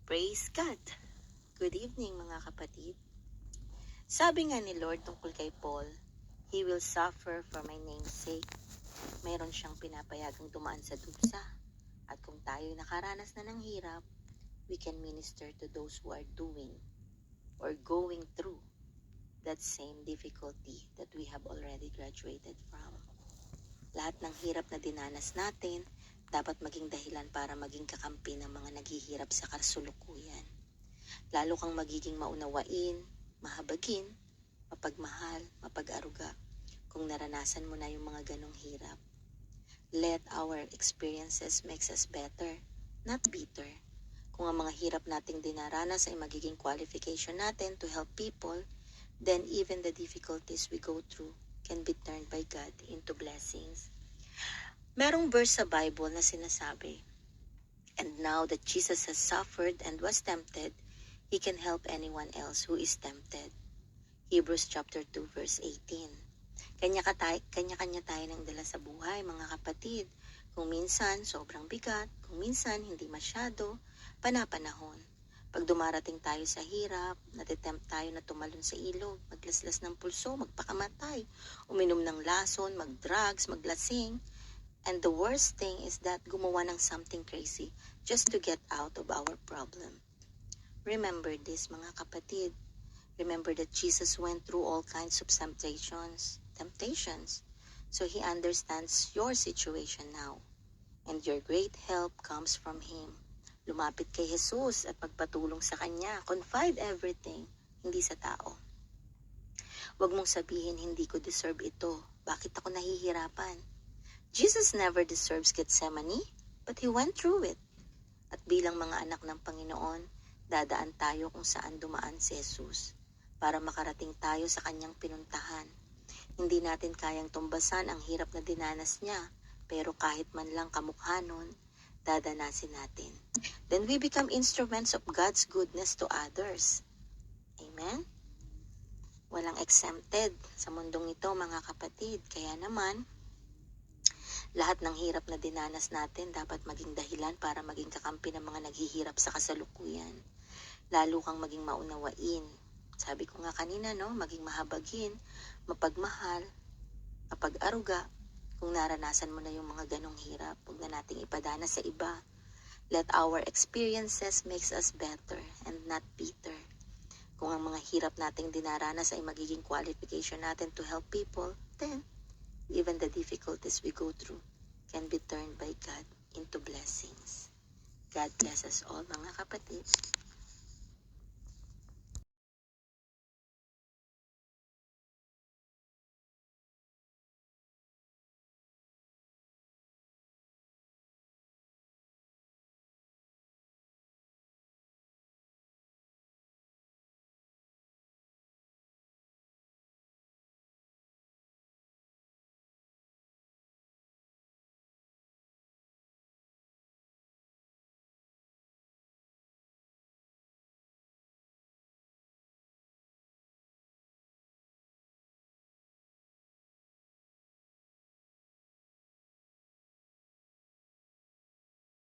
Praise God! Good evening mga kapatid. Sabi nga ni Lord tungkol kay Paul, He will suffer for my name's sake. Meron siyang pinapayagang dumaan sa dusa. At kung tayo'y nakaranas na ng hirap, we can minister to those who are doing or going through that same difficulty that we have already graduated from. Lahat ng hirap na dinanas natin, dapat maging dahilan para maging kakampi ng mga naghihirap sa kasalukuyan. Lalo kang magiging maunawain, mahabagin, mapagmahal, mapag-aruga kung naranasan mo na yung mga ganong hirap. Let our experiences makes us better, not bitter. Kung ang mga hirap nating dinaranas ay magiging qualification natin to help people, then even the difficulties we go through can be turned by God into blessings. Merong verse sa Bible na sinasabi, and now that Jesus has suffered and was tempted, He can help anyone else who is tempted. Hebrews chapter 2 verse 18. Kanya-kanya tayo ng dala sa buhay, mga kapatid. Kung minsan, sobrang bigat. Kung minsan, hindi masyado. Panapanahon. Pag dumarating tayo sa hirap, natitempt tayo na tumalon sa ilog, maglaslas ng pulso, magpakamatay, uminom ng lason, mag-drugs, maglasing. And the worst thing is that gumawa ng something crazy just to get out of our problem. Remember this, mga kapatid. Remember that Jesus went through all kinds of temptations. So He understands your situation now. And your great help comes from Him. Lumapit kay Jesus at magpatulong sa Kanya. Confide everything, hindi sa tao. Huwag mong sabihin, hindi ko deserve ito. Bakit ako nahihirapan? Jesus never deserves Gethsemane, but He went through it. At bilang mga anak ng Panginoon, dadaan tayo kung saan dumaan si Jesus para makarating tayo sa Kanyang pinuntahan. Hindi natin kayang tumbasan ang hirap na dinanas niya, pero kahit man lang kamukha nun, dadanasin natin. Then we become instruments of God's goodness to others. Amen? Walang exempted sa mundong ito, mga kapatid. Kaya naman, lahat ng hirap na dinanas natin dapat maging dahilan para maging kakampi ng mga naghihirap sa kasalukuyan. Lalo kang maging maunawain. Sabi ko nga kanina, maging mahabagin, mapagmahal, mapag-aruga. Kung naranasan mo na yung mga ganong hirap, huwag na nating ipadana sa iba. Let our experiences makes us better and not bitter. Kung ang mga hirap nating dinaranas ay magiging qualification natin to help people, then even the difficulties we go through can be turned by God into blessings. God bless us all, mga kapatid.